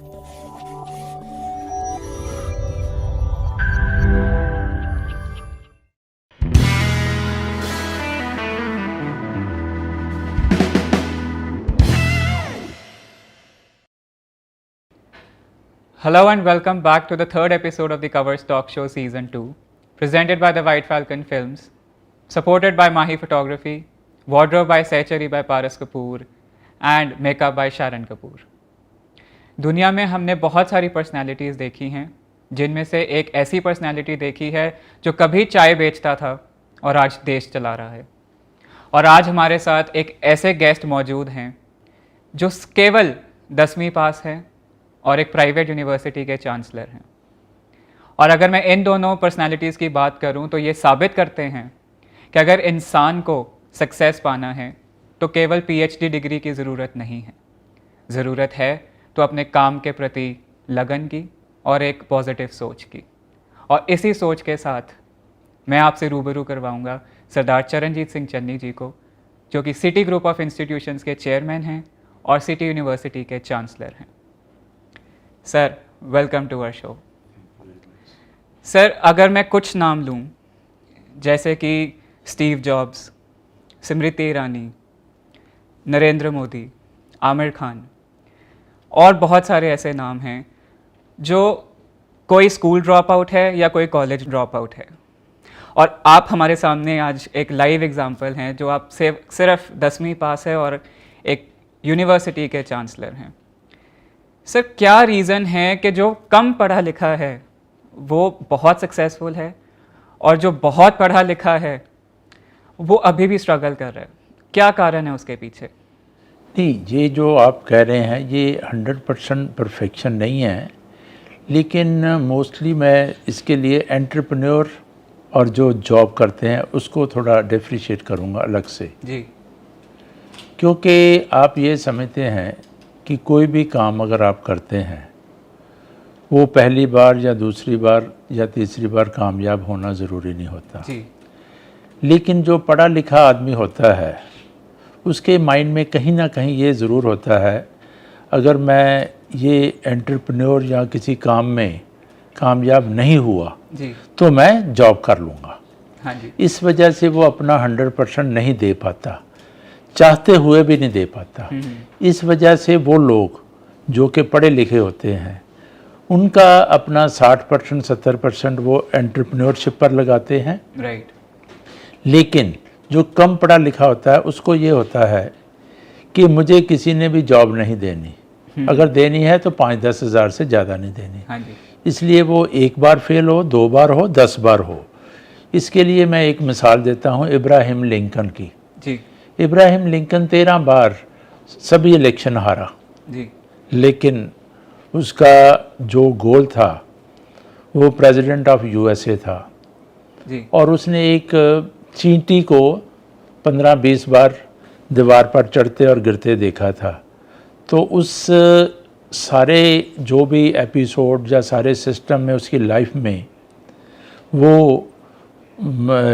Hello and welcome back to the third episode of the Covers Talk Show Season 2, presented by the White Falcon Films, supported by Mahi Photography, wardrobe by Sehchari by Paras Kapoor, and makeup by Sharon Kapoor. दुनिया में हमने बहुत सारी personalities देखी हैं, जिनमें से एक ऐसी पर्सनालिटी देखी है जो कभी चाय बेचता था और आज देश चला रहा है। और आज हमारे साथ एक ऐसे गेस्ट मौजूद हैं जो केवल 10वीं पास हैं और एक प्राइवेट यूनिवर्सिटी के चांसलर हैं। और अगर मैं इन दोनों पर्सनालिटीज़ की बात करूं तो ये साबित करते हैं कि अगर इंसान को सक्सेस पाना है तो केवल पीएचडी डिग्री की ज़रूरत नहीं है, ज़रूरत है तो अपने काम के प्रति लगन की और एक पॉजिटिव सोच की। और इसी सोच के साथ मैं आपसे रूबरू करवाऊंगा सरदार चरणजीत सिंह चन्नी जी को, जो कि सिटी ग्रुप ऑफ इंस्टीट्यूशंस के चेयरमैन हैं और सिटी यूनिवर्सिटी के चांसलर हैं। Sir, welcome to our show. Sir, अगर मैं कुछ नाम लूँ जैसे कि स्टीव जॉब्स, स्मृति ईरानी, नरेंद्र मोदी, आमिर खान और बहुत सारे ऐसे नाम हैं जो कोई स्कूल ड्रॉप आउट है या कोई कॉलेज ड्रॉप आउट है, और आप हमारे सामने आज एक लाइव एग्जांपल हैं जो आप सिर्फ 10वीं पास है और एक यूनिवर्सिटी के चांसलर हैं। सर, क्या रीज़न है कि जो कम पढ़ा लिखा है वो बहुत सक्सेसफुल है और जो बहुत पढ़ा लिखा है वो अभी भी स्ट्रगल कर रहा है? क्या कारण है उसके पीछे? नहीं, ये जो आप कह रहे हैं ये 100% परफेक्शन नहीं है, लेकिन मोस्टली मैं इसके लिए एंटरप्रेन्योर और जो जॉब करते हैं उसको थोड़ा डिफरेंशिएट करूँगा अलग से जी। क्योंकि आप ये समझते हैं कि कोई भी काम अगर आप करते हैं वो पहली बार या दूसरी बार या तीसरी बार कामयाब होना ज़रूरी नहीं होता जी। लेकिन जो पढ़ा लिखा आदमी होता है उसके माइंड में कहीं ना कहीं ये ज़रूर होता है, अगर मैं ये एंटरप्रेन्योर या किसी काम में कामयाब नहीं हुआ जी। तो मैं जॉब कर लूँगा। हाँ जी। इस वजह से वो अपना 100% नहीं दे पाता, चाहते हुए भी नहीं दे पाता। इस वजह से वो लोग जो कि पढ़े लिखे होते हैं उनका अपना 60% 70% वो एंटरप्रेन्योरशिप पर लगाते हैं। राइट। लेकिन जो कम पढ़ा लिखा होता है उसको ये होता है कि मुझे किसी ने भी जॉब नहीं देनी, अगर देनी है तो 5-10 हज़ार से ज़्यादा नहीं देनी। हाँ जी। इसलिए वो एक बार फेल हो, 2 बार हो, 10 बार हो। इसके लिए मैं एक मिसाल देता हूँ इब्राहिम लिंकन की। जी। इब्राहिम लिंकन 13 बार सभी इलेक्शन हारा जी। लेकिन उसका जो गोल था वो प्रेसिडेंट ऑफ यूएसए था जी। और उसने एक चींटी को 15-20 बार दीवार पर चढ़ते और गिरते देखा था। तो उस सारे जो भी एपिसोड या सारे सिस्टम में उसकी लाइफ में वो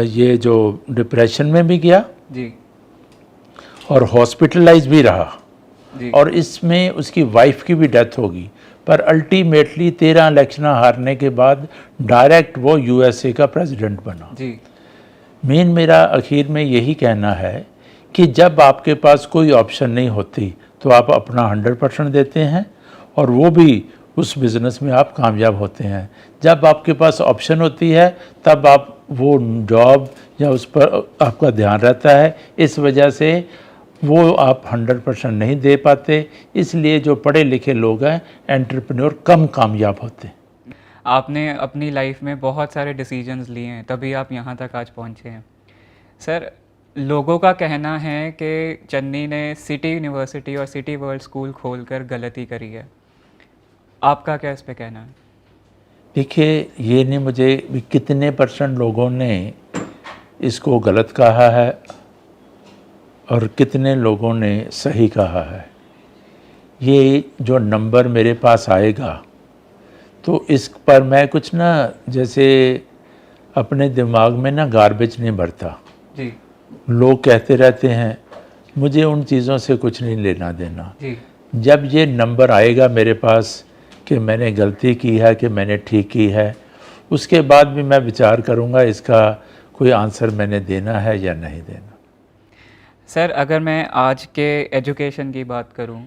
ये जो डिप्रेशन में भी गया जी। और हॉस्पिटलाइज भी रहा जी। और इसमें उसकी वाइफ की भी डेथ होगी, पर अल्टीमेटली 13 इलेक्शन हारने के बाद डायरेक्ट वो यूएसए का प्रेसिडेंट बना। जी। मेन मेरा आखिर में यही कहना है कि जब आपके पास कोई ऑप्शन नहीं होती तो आप अपना 100% देते हैं और वो भी उस बिज़नेस में आप कामयाब होते हैं। जब आपके पास ऑप्शन होती है तब आप वो जॉब या उस पर आपका ध्यान रहता है, इस वजह से वो आप 100% नहीं दे पाते। इसलिए जो पढ़े लिखे लोग हैं एंटरप्रेन्योर कम कामयाब होते हैं। आपने अपनी लाइफ में बहुत सारे डिसीजंस लिए हैं तभी आप यहाँ तक आज पहुँचे हैं। सर, लोगों का कहना है कि चन्नी ने सिटी यूनिवर्सिटी और सिटी वर्ल्ड स्कूल खोलकर गलती करी है, आपका क्या इस पे कहना है? देखिए, ये नहीं मुझे भी कितने % लोगों ने इसको गलत कहा है और कितने लोगों ने सही कहा है। ये जो नंबर मेरे पास आएगा तो इस पर मैं कुछ ना जैसे अपने दिमाग में ना गार्बेज नहीं भरता जी। लोग कहते रहते हैं, मुझे उन चीज़ों से कुछ नहीं लेना देना। जी। जब ये नंबर आएगा मेरे पास कि मैंने गलती की है कि मैंने ठीक की है, उसके बाद भी मैं विचार करूँगा इसका कोई आंसर मैंने देना है या नहीं देना। सर अगर मैं आज के एजुकेशन की बात करूं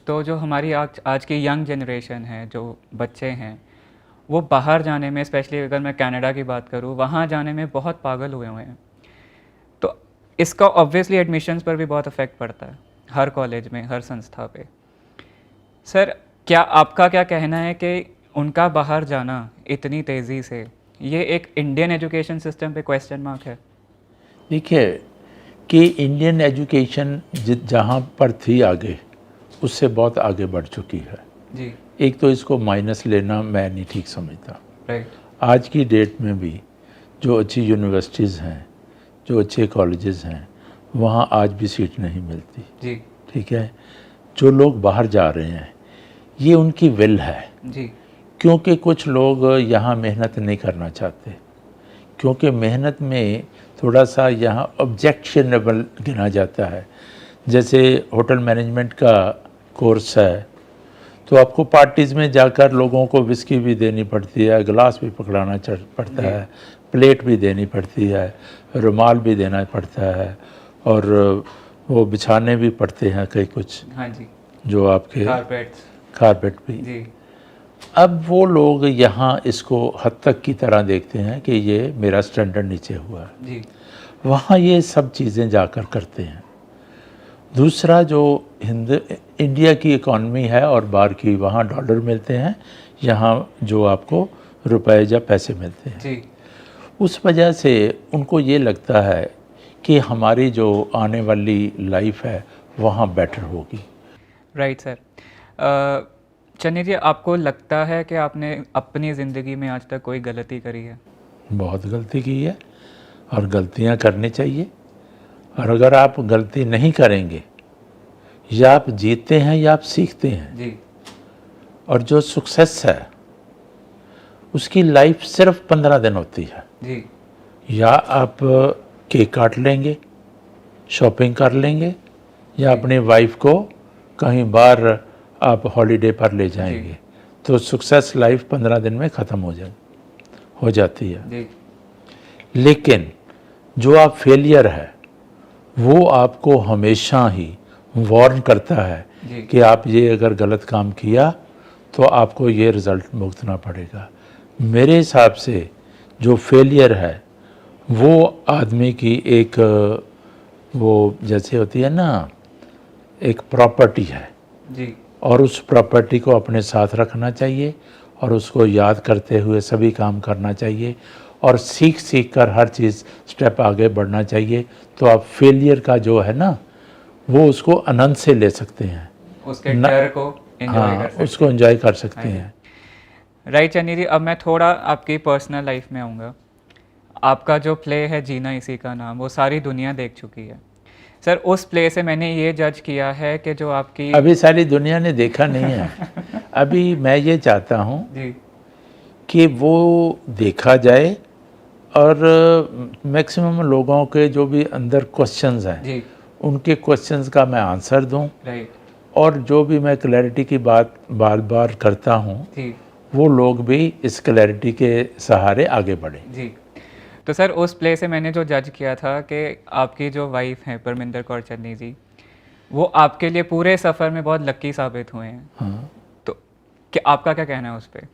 तो जो हमारी आज की यंग जनरेशन है, जो बच्चे हैं, वो बाहर जाने में, स्पेशली अगर मैं कनाडा की बात करूं, वहाँ जाने में बहुत पागल हुए हुए हैं। तो इसका ऑब्वियसली एडमिशन्स पर भी बहुत इफेक्ट पड़ता है, हर कॉलेज में, हर संस्था पे। सर क्या आपका क्या कहना है कि उनका बाहर जाना इतनी तेज़ी से, ये एक इंडियन एजुकेशन सिस्टम पे क्वेश्चन मार्क है? देखिए कि इंडियन एजुकेशन जहाँ पर थी आगे, उससे बहुत आगे बढ़ चुकी है। जी। एक तो इसको माइनस लेना मैं नहीं ठीक समझता। राइट। आज की डेट में भी जो अच्छी यूनिवर्सिटीज़ हैं, जो अच्छे कॉलेजेस हैं, वहाँ आज भी सीट नहीं मिलती। जी। ठीक है, जो लोग बाहर जा रहे हैं ये उनकी विल है, जी। क्योंकि कुछ लोग यहाँ मेहनत नहीं करना चाहते, क्योंकि मेहनत में थोड़ा सा यहाँ ऑब्जेक्शनेबल गिना जाता है। जैसे होटल मैनेजमेंट का कोर्स है तो आपको पार्टीज़ में जाकर लोगों को विस्की भी देनी पड़ती है, गिलास भी पकड़ाना पड़ता है, प्लेट भी देनी पड़ती है, रुमाल भी देना पड़ता है, और वो बिछाने भी पड़ते हैं कई कुछ। हाँ जी। जो आपके कारपेट भी। जी। अब वो लोग यहाँ इसको हद तक की तरह देखते हैं कि ये मेरा स्टैंडर्ड नीचे हुआ है, जी। वहाँ ये सब चीज़ें जाकर करते हैं। दूसरा जो इंडिया की इकॉनमी है और बाहर की, वहाँ डॉलर मिलते हैं, यहाँ जो आपको रुपए या पैसे मिलते हैं। जी। उस वजह से उनको ये लगता है कि हमारी जो आने वाली लाइफ है वहाँ बेटर होगी। Right sir. चन्नी जी, आपको लगता है कि आपने अपनी ज़िंदगी में आज तक कोई गलती करी है? बहुत गलती की है और गलतियाँ करनी चाहिए, और अगर आप गलती नहीं करेंगे, या आप जीतते हैं या आप सीखते हैं। जी। और जो सक्सेस है उसकी लाइफ सिर्फ 15 दिन होती है। जी। या आप केक काट लेंगे, शॉपिंग कर लेंगे, या अपनी वाइफ को कहीं बाहर आप हॉलीडे पर ले जाएंगे, तो सक्सेस लाइफ 15 दिन में ख़त्म हो जाती है। जी। लेकिन जो आप फेलियर है वो आपको हमेशा ही वार्न करता है कि आप ये अगर गलत काम किया तो आपको ये रिज़ल्ट भुगतना पड़ेगा। मेरे हिसाब से जो फेलियर है वो आदमी की एक, वो जैसे होती है ना, एक प्रॉपर्टी है, जी। और उस प्रॉपर्टी को अपने साथ रखना चाहिए और उसको याद करते हुए सभी काम करना चाहिए, और सीख कर हर चीज़ स्टेप आगे बढ़ना चाहिए। तो आप फेलियर का जो है ना, वो उसको आनंद से ले सकते हैं, उसके डर को एंजॉय कर सकते उसको एंजॉय कर सकते हैं। राइट चन्नी जी, अब मैं थोड़ा आपकी पर्सनल लाइफ में आऊँगा। आपका जो प्ले है जीना इसी का नाम, वो सारी दुनिया देख चुकी है। सर उस प्ले से मैंने ये जज किया है कि जो आपकी, अभी सारी दुनिया ने देखा नहीं है अभी मैं ये चाहता हूँ कि वो देखा जाए, और मैक्सिमम लोगों के जो भी अंदर क्वेश्चंस हैं उनके क्वेश्चंस का मैं आंसर दूं। राइट। और जो भी मैं क्लैरिटी की बात बार बार करता हूं, वो लोग भी इस क्लैरिटी के सहारे आगे बढ़ें। जी। तो सर उस प्ले से मैंने जो जज किया था कि आपकी जो वाइफ हैं परमिंदर कौर चन्नी जी, वो आपके लिए पूरे सफ़र में बहुत लकी साबित हुए हैं। हाँ, तो क्या आपका क्या कहना है उस पर?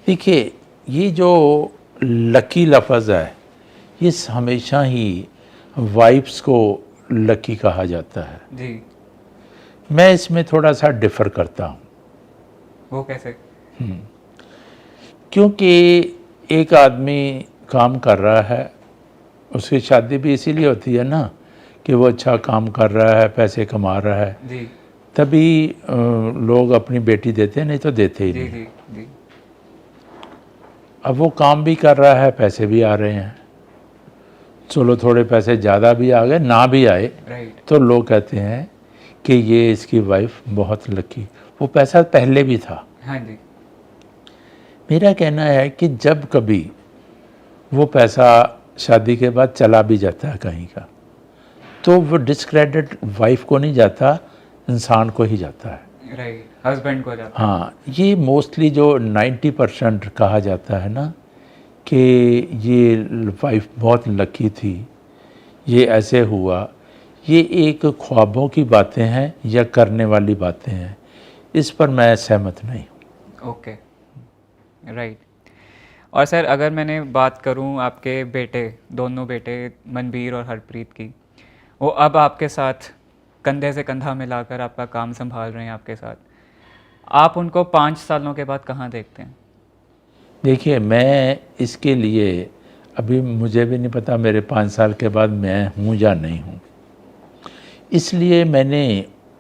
देखिए, ये जो लकी लफ्ज़ है, ये हमेशा ही वाइफ्स को लकी कहा जाता है। जी। मैं इसमें थोड़ा सा डिफ़र करता हूँ। वो कैसे? क्योंकि एक आदमी काम कर रहा है, उसकी शादी भी इसीलिए होती है ना कि वो अच्छा काम कर रहा है, पैसे कमा रहा है, जी। तभी लोग अपनी बेटी देते हैं, नहीं तो देते ही नहीं। जी। जी। अब वो काम भी कर रहा है, पैसे भी आ रहे हैं, चलो थोड़े पैसे ज़्यादा भी आ गए, ना भी आए, राइट। तो लोग कहते हैं कि ये इसकी वाइफ बहुत लकी। वो पैसा पहले भी था। हाँ जी। मेरा कहना है कि जब कभी वो पैसा शादी के बाद चला भी जाता है कहीं का, तो वो डिस्क्रेडिट वाइफ को नहीं जाता, इंसान को ही जाता है। राइट, हस्बैंड को जाता हाँ, ये मोस्टली जो 90% कहा जाता है ना कि ये वाइफ बहुत लकी थी, ये ऐसे हुआ, ये एक ख्वाबों की बातें हैं या करने वाली बातें हैं, इस पर मैं सहमत नहीं हूँ। Okay, right. और सर अगर मैंने बात करूं आपके बेटे, दोनों बेटे मनबीर और हरप्रीत की, वो अब आपके साथ कंधे से कंधा मिलाकर आपका काम संभाल रहे हैं आपके साथ, आप उनको 5 सालों के बाद कहाँ देखते हैं? देखिए, मैं इसके लिए अभी मुझे भी नहीं पता मेरे 5 साल के बाद मैं हूँ या नहीं हूँ, इसलिए मैंने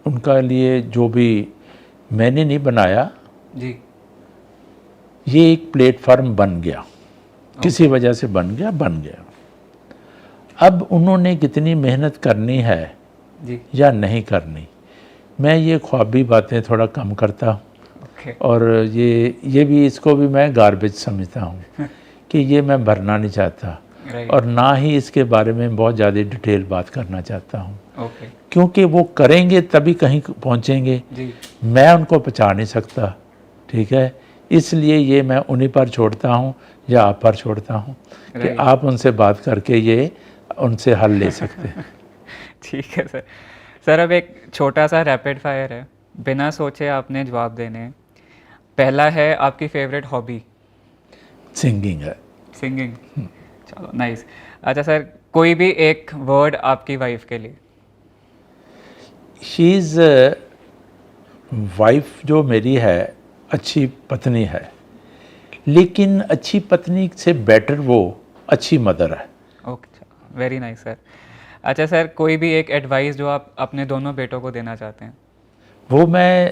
उनका लिए जो भी मैंने नहीं बनाया, जी, ये एक प्लेटफार्म बन गया, किसी वजह से बन गया। अब उन्होंने कितनी मेहनत करनी है जी, या नहीं करनी, मैं ये ख्वाबी बातें थोड़ा कम करता हूँ, ओके, और ये भी, इसको भी मैं गार्बेज समझता हूँ कि ये मैं भरना नहीं चाहता, राइट, और ना ही इसके बारे में बहुत ज़्यादा डिटेल बात करना चाहता हूँ, ओके, क्योंकि वो करेंगे तभी कहीं पहुँचेंगे, जी, मैं उनको पहुँचा नहीं सकता, ठीक है। इसलिए ये मैं उन्हीं पर छोड़ता हूँ या आप पर छोड़ता हूँ कि Right. आप उनसे बात करके ये उनसे हल ले सकते हैं। ठीक है सर। सर अब एक छोटा सा रैपिड फायर है, बिना सोचे आपने जवाब देने हैं। पहला है आपकी फेवरेट हॉबी? सिंगिंग है। सिंगिंग, चलो नाइस। अच्छा सर, कोई भी एक वर्ड आपकी वाइफ के लिए? शी इज़ वाइफ जो मेरी है, अच्छी पत्नी है, लेकिन अच्छी पत्नी से बेटर वो अच्छी मदर है। Okay, very nice sir. अच्छा सर, कोई भी एक एडवाइस जो आप अपने दोनों बेटों को देना चाहते हैं? वो मैं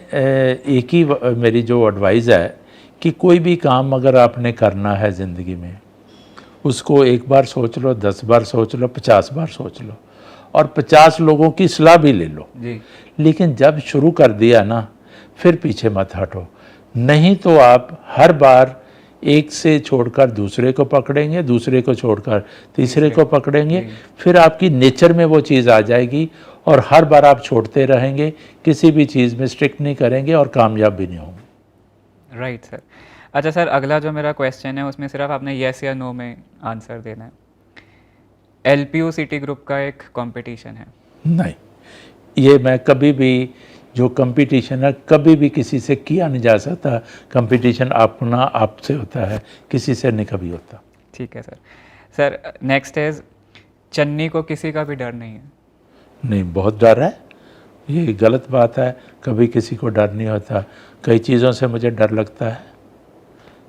एक ही मेरी जो एडवाइस है कि कोई भी काम अगर आपने करना है ज़िंदगी में, उसको एक बार सोच लो, 10 बार सोच लो, 50 बार सोच लो, और 50 लोगों की सलाह भी ले लो, जी, लेकिन जब शुरू कर दिया ना, फिर पीछे मत हटो, नहीं तो आप हर बार एक से छोड़कर दूसरे को पकड़ेंगे, दूसरे को छोड़कर तीसरे को पकड़ेंगे, फिर आपकी नेचर में वो चीज़ आ जाएगी, और हर बार आप छोड़ते रहेंगे, किसी भी चीज़ में स्ट्रिक्ट नहीं करेंगे और कामयाब भी नहीं होंगे। Right sir. अच्छा सर, अगला जो मेरा क्वेश्चन है उसमें सिर्फ आपने येस या नो में आंसर देना है। एलपीयू सिटी ग्रुप का एक कंपटीशन है? नहीं, ये मैं कभी भी, जो कंपटीशन है कभी भी किसी से किया नहीं जा सकता, कंपटीशन अपना आपसे होता है, किसी से नहीं कभी होता। ठीक है sir. Sir next is, Channi को किसी का भी डर नहीं है? नहीं, बहुत डर है, ये गलत बात है, कभी किसी को डर नहीं होता, कई चीज़ों से मुझे डर लगता है,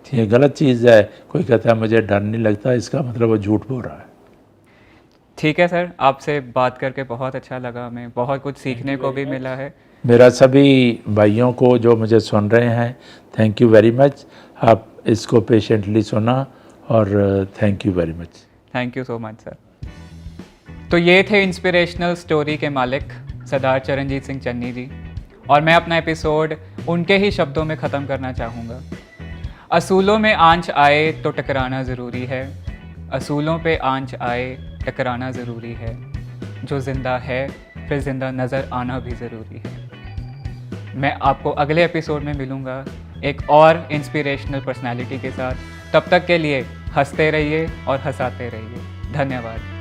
ये गलत चीज़ है। कोई कहता है मुझे डर नहीं लगता, इसका मतलब वो झूठ बोल रहा है। ठीक है सर, आपसे बात करके बहुत अच्छा लगा, हमें बहुत कुछ सीखने को भी मिला है। मेरा सभी भाइयों को जो मुझे सुन रहे हैं, थैंक यू वेरी मच, आप इसको पेशेंटली सुना, और thank you very much. Thank you so much sir. तो ये थे इंस्पिरेशनल स्टोरी के मालिक सरदार चरणजीत सिंह चन्नी जी, और मैं अपना एपिसोड उनके ही शब्दों में ख़त्म करना चाहूँगा। असूलों में आंच आए तो टकराना ज़रूरी है, असूलों पे आंच आए टकराना ज़रूरी है, जो ज़िंदा है फिर ज़िंदा नज़र आना भी ज़रूरी है। मैं आपको अगले एपिसोड में मिलूँगा एक और इंस्पिरेशनल पर्सनालिटी के साथ। तब तक के लिए हंसते रहिए और हंसाते रहिए। धन्यवाद।